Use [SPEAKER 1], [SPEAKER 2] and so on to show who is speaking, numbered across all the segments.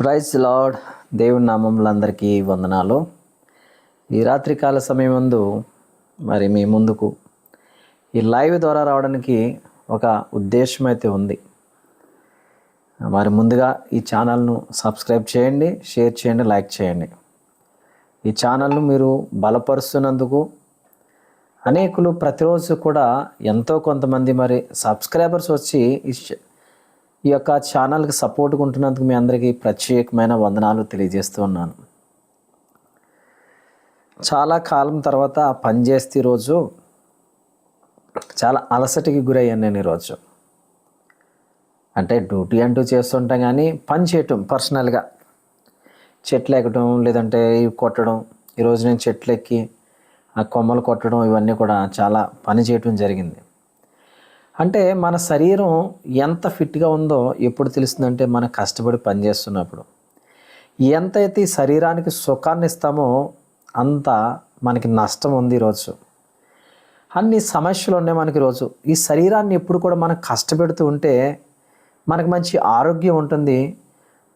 [SPEAKER 1] Praise lord. దేవుని నామములో అందరికీ వందనాలు. ఈ రాత్రికాల సమయం ముందు మరి మీ ముందుకు ఈ లైవ్ ద్వారా రావడానికి ఒక ఉద్దేశం అయితే ఉంది. మరి ముందుగా ఈ ఛానల్ను సబ్స్క్రైబ్ చేయండి, షేర్ చేయండి, లైక్ చేయండి. ఈ ఛానల్ను మీరు బలపరుస్తున్నందుకు అనేకులు ప్రతిరోజు కూడా ఎంతో కొంతమంది మరి సబ్స్క్రైబర్స్ వచ్చి ఈ యొక్క ఛానల్కి సపోర్ట్గా ఉంటున్నందుకు మీ అందరికీ ప్రత్యేకమైన వందనాలు తెలియజేస్తూ ఉన్నాను. చాలా కాలం తర్వాత పనిచేస్తే ఈరోజు చాలా అలసటికి గురయ్యాను నేను. ఈరోజు అంటే డ్యూటీ అంటూ చేస్తుంటాం, కానీ పని చేయటం పర్సనల్గా చెట్లు ఎక్కడం లేదంటే ఇవి కొట్టడం. ఈరోజు నేను చెట్లు ఎక్కి ఆ కొమ్మలు కొట్టడం ఇవన్నీ కూడా చాలా పని చేయటం జరిగింది. అంటే మన శరీరం ఎంత ఫిట్గా ఉందో ఎప్పుడు తెలుస్తుందంటే మనం కష్టపడి పనిచేస్తున్నప్పుడు. ఎంతైతే ఈ శరీరానికి సుఖాన్ని ఇస్తామో అంత మనకి నష్టం ఉంది. ఈరోజు అన్ని సమస్యలు ఉన్నాయి మనకి. ఈరోజు ఈ శరీరాన్ని ఎప్పుడు కూడా మనం కష్టపెడుతూ ఉంటే మనకు మంచి ఆరోగ్యం ఉంటుంది.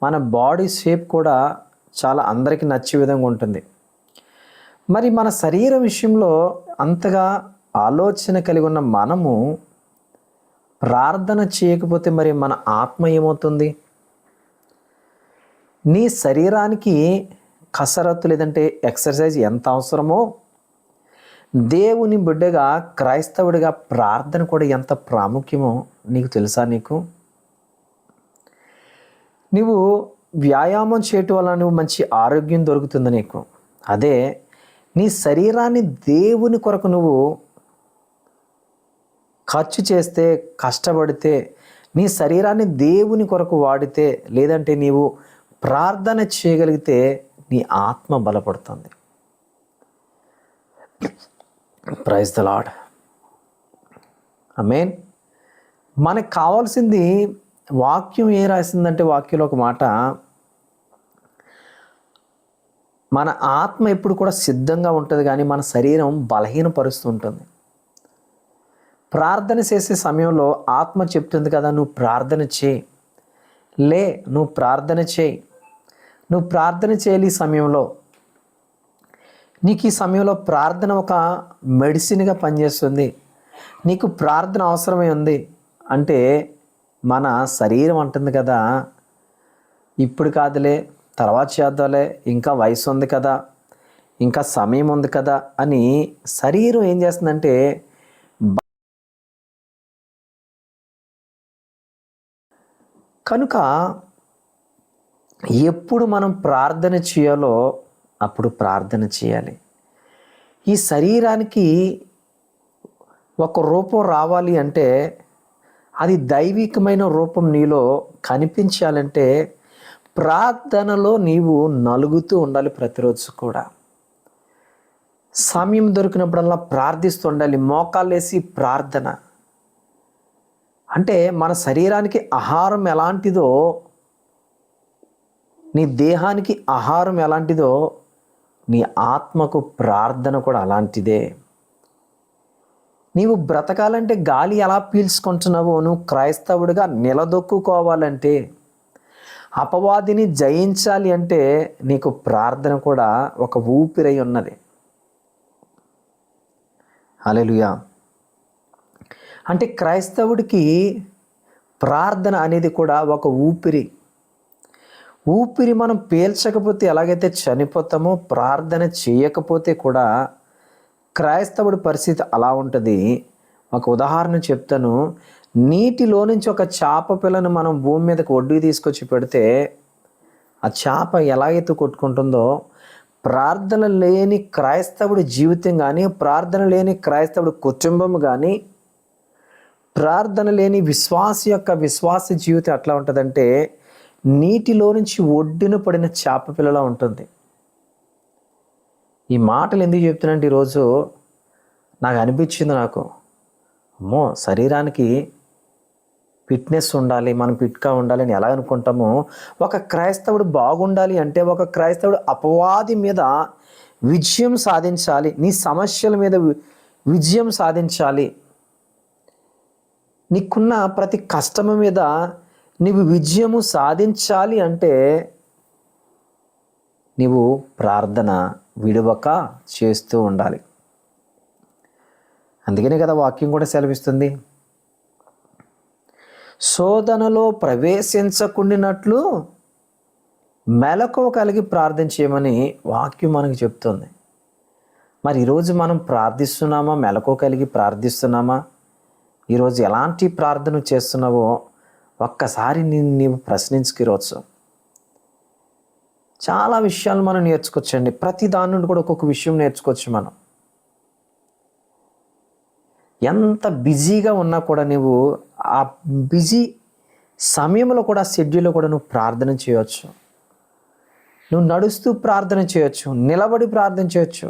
[SPEAKER 1] మన బాడీ షేప్ కూడా చాలా అందరికీ నచ్చే విధంగా ఉంటుంది. మరి మన శరీరం విషయంలో అంతగా ఆలోచన కలిగి ఉన్న మనము ప్రార్థన చేయకపోతే మరి మన ఆత్మ ఏమవుతుంది? నీ శరీరానికి కసరత్తు లేదంటే ఎక్సర్సైజ్ ఎంత అవసరమో దేవుని బిడ్డగా క్రైస్తవుడిగా ప్రార్థన కూడా ఎంత ప్రాముఖ్యమో నీకు తెలుసా? నువ్వు వ్యాయామం చేయటం వల్ల నువ్వు మంచి ఆరోగ్యం దొరుకుతుంది నీకు. అదే నీ శరీరాన్ని దేవుని కొరకు నువ్వు ఖర్చు చేస్తే, కష్టపడితే, నీ శరీరాన్ని దేవుని కొరకు వాడితే, లేదంటే నీవు ప్రార్థన చేయగలిగితే నీ ఆత్మ బలపడుతుంది. Praise the lord. ఆమేన్. మనకు కావాల్సింది వాక్యం ఏ రాసిందంటే, వాక్యంలో ఒక మాట, మన ఆత్మ ఎప్పుడు కూడా సిద్ధంగా ఉంటుంది, కానీ మన శరీరం బలహీనపరుస్తూ ఉంటుంది. ప్రార్థన చేసే సమయంలో ఆత్మ చెప్తుంది కదా, నువ్వు ప్రార్థన చేయి, నువ్వు ప్రార్థన చేయి, నువ్వు ప్రార్థన చేయాలి. ఈ సమయంలో నీకు ఈ సమయంలో ప్రార్థన ఒక మెడిసిన్గా పనిచేస్తుంది. నీకు ప్రార్థన అవసరమై ఉంది అంటే మన శరీరం అంటుంది కదా, ఇప్పుడు కాదులే, తర్వాత చేద్దాంలే, ఇంకా వయసు ఉంది కదా, ఇంకా సమయం ఉంది కదా అని శరీరం ఏం చేస్తుందంటే, కనుక ఎప్పుడు మనం ప్రార్థన చేయాలో అప్పుడు ప్రార్థన చేయాలి. ఈ శరీరానికి ఒక రూపం రావాలి అంటే, అది దైవికమైన రూపం నీలో కనిపించాలంటే ప్రార్థనలో నీవు నలుగుతూ ఉండాలి. ప్రతిరోజు కూడా సమయం దొరికినప్పుడల్లా ప్రార్థిస్తూ ఉండాలి. మోకాళ్ళేసి ప్రార్థన అంటే మన శరీరానికి ఆహారం ఎలాంటిదో, నీ దేహానికి ఆహారం ఎలాంటిదో, నీ ఆత్మకు ప్రార్థన కూడా అలాంటిదే. నీవు బ్రతకాలంటే గాలి ఎలా పీల్చుకుంటున్నావో, నువ్వు క్రైస్తవుడిగా నిలదొక్కుకోవాలంటే, అపవాదిని జయించాలి అంటే నీకు ప్రార్థన కూడా ఒక ఊపిరై ఉన్నది. హల్లెలూయా. అంటే క్రైస్తవుడికి ప్రార్థన అనేది కూడా ఒక ఊపిరి. మనం పీల్చకపోతే ఎలాగైతే చనిపోతామో, ప్రార్థన చేయకపోతే కూడా క్రైస్తవుడి పరిస్థితి అలా ఉంటుంది. ఒక ఉదాహరణ చెప్తాను. నీటిలో నుంచి ఒక చేప పిల్లను మనం భూమి మీదకి ఒడ్డుకి తీసుకొచ్చి పెడితే ఆ చేప ఎలాగైతే కొట్టుకుంటుందో, ప్రార్థన లేని క్రైస్తవుడి జీవితం కానీ, ప్రార్థన లేని క్రైస్తవుడి కుటుంబం కానీ, ప్రార్థన లేని విశ్వాస జీవితం ఎట్లా ఉంటుందంటే, నీటిలో నుంచి ఒడ్డున పడిన చేప పిల్లలా ఉంటుంది. ఈ మాటలు ఎందుకు చెప్తున్నానంటే, ఈరోజు నాకు అనిపించింది, అమ్మో, శరీరానికి ఫిట్నెస్ ఉండాలి, మనం ఫిట్గా ఉండాలి అని ఎలా అనుకుంటామో, ఒక క్రైస్తవుడు బాగుండాలి అంటే ఒక క్రైస్తవుడు అపవాది మీద విజయం సాధించాలి, నీ సమస్యల మీద విజయం సాధించాలి, నీకున్న ప్రతి కష్టం మీద నీవు విజయము సాధించాలి అంటే నీవు ప్రార్థన విడవక చేస్తూ ఉండాలి. అందుకనే కదా వాక్యం కూడా సెలవిస్తుంది, శోధనలో ప్రవేశించకుండినట్లు మెలకువ కలిగి ప్రార్థన చేయమని వాక్యం మనకు చెప్తుంది. మరి ఈరోజు మనం ప్రార్థిస్తున్నామా? మెలకువ కలిగి ప్రార్థిస్తున్నామా? ఈరోజు ఎలాంటి ప్రార్థన చేస్తున్నావో ఒక్కసారి నీవు ప్రశ్నించుకోవచ్చు. చాలా విషయాలు మనం నేర్చుకోవచ్చండి. ప్రతి దాని నుండి కూడా ఒక్కొక్క విషయం నేర్చుకోవచ్చు మనం. ఎంత బిజీగా ఉన్నా కూడా నువ్వు ఆ బిజీ సమయంలో కూడా, షెడ్యూల్లో కూడా నువ్వు ప్రార్థన చేయవచ్చు. నువ్వు నడుస్తూ ప్రార్థన చేయొచ్చు, నిలబడి ప్రార్థన చేయొచ్చు,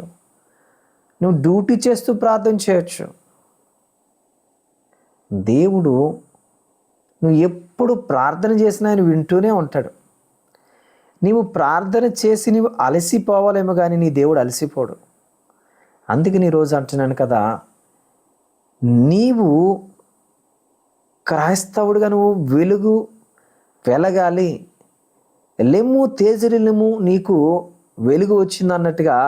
[SPEAKER 1] నువ్వు డ్యూటీ చేస్తూ ప్రార్థన చేయొచ్చు. దేవుడు నువ్వు ఎప్పుడు ప్రార్థన చేసినా ఆయన వింటూనే ఉంటాడు. నీవు ప్రార్థన చేసి నీవు అలసిపోవాలేమో కానీ నీ దేవుడు అలసిపోడు. అందుకే నీ రోజు అంటున్నాను కదా, నీవు క్రైస్తవుడిగా నువ్వు వెలగాలి. లెమ్ము తేజరిల్లుము, నీకు వెలుగు వచ్చింది అన్నట్టుగా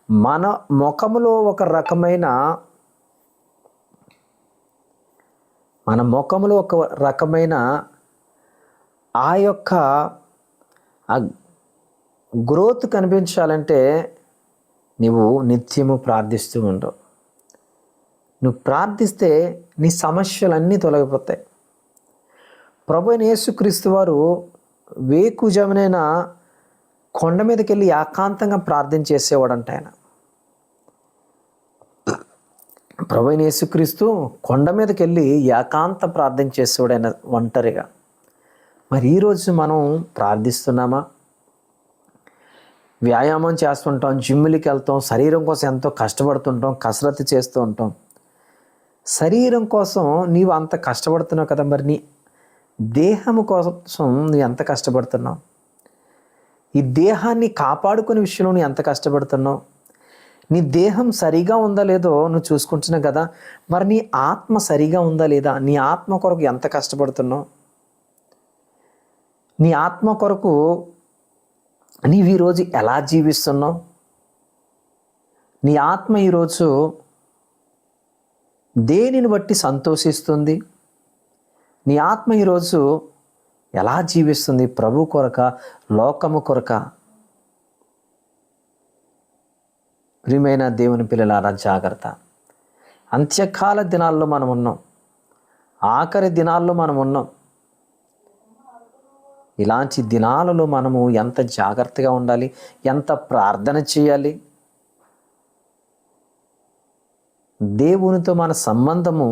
[SPEAKER 1] మన ముఖములో ఒక రకమైన ఆ యొక్క గ్రోత్ కనిపించాలంటే నీవు నిత్యము ప్రార్థిస్తూ ఉండవు. నువ్వు ప్రార్థిస్తే నీ సమస్యలన్నీ తొలగిపోతాయి. ప్రభువైన యేసుక్రీస్తు వారు వేకుజామునైన కొండ మీదకి వెళ్ళి ఏకాంతంగా ప్రార్థన చేసేవాడంట. ఆయన ప్రభువైన యేసుక్రీస్తు కొండ మీదకి వెళ్ళి ఏకాంత ప్రార్థన చేసేవాడు, ఆయన ఒంటరిగా. మరి ఈరోజు మనం ప్రార్థిస్తున్నామా? వ్యాయామం చేస్తుంటాం, జిమ్ములకి వెళ్తాం, శరీరం కోసం ఎంతో కష్టపడుతుంటాం, కసరత్తు చేస్తూ ఉంటాం. శరీరం కోసం నీవు అంత కష్టపడుతున్నావు కదా, మరి నీ దేహము కోసం నువ్వు ఎంత కష్టపడుతున్నావు? ఈ దేహాన్ని కాపాడుకునే విషయంలో నువ్వు ఎంత కష్టపడుతున్నావు? నీ దేహం సరిగా ఉందా లేదో నువ్వు చూసుకుంటున్నావు కదా, మరి నీ ఆత్మ సరిగా ఉందా లేదా? నీ ఆత్మ కొరకు ఎంత కష్టపడుతున్నావు? నీ ఆత్మ కొరకు నీవు ఈరోజు ఎలా జీవిస్తున్నావు? నీ ఆత్మ ఈరోజు దేనిని బట్టి సంతోషిస్తుంది? నీ ఆత్మ ఈరోజు ఎలా జీవిస్తుంది? ప్రభు కొరక, లోకము కొరక? ప్రియమైన దేవుని పిల్లలారా, జాగ్రత్త. అంత్యకాల దినాల్లో మనం ఉన్నాం, ఆఖరి దినాల్లో మనం ఉన్నాం. ఇలాంటి దినాలలో మనము ఎంత జాగ్రత్తగా ఉండాలి, ఎంత ప్రార్థన చేయాలి. దేవునితో మన సంబంధము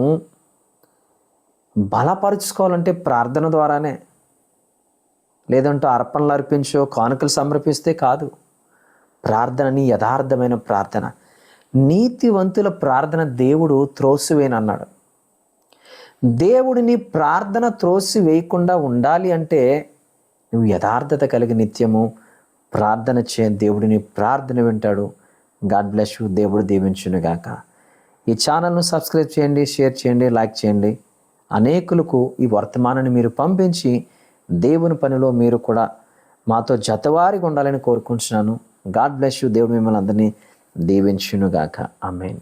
[SPEAKER 1] బలపరుచుకోవాలంటే ప్రార్థన ద్వారానే. లేదంటే అర్పణలు అర్పించో కానుకలు సమర్పిస్తే కాదు. ప్రార్థనని యథార్థమైన ప్రార్థన, నీతివంతుల ప్రార్థన దేవుడు త్రోసివేయనన్నాడు. దేవుడిని ప్రార్థన త్రోసి వేయకుండా ఉండాలి అంటే నువ్వు యథార్థత కలిగి నిత్యము ప్రార్థన దేవుడిని ప్రార్థన వింటాడు. God bless you. దేవుడు దీవించునుగాక. ఈ ఛానల్ను సబ్స్క్రైబ్ చేయండి, షేర్ చేయండి, లైక్ చేయండి. అనేకులకు ఈ వర్తమానాన్ని మీరు పంపించి దేవుని పనిలో మీరు కూడా మాతో జతవారిగా ఉండాలని కోరుకుంటున్నాను. God bless you. దేవుడు మిమ్మల్ని అందరినీ దీవించునుగాక. ఆమేన్.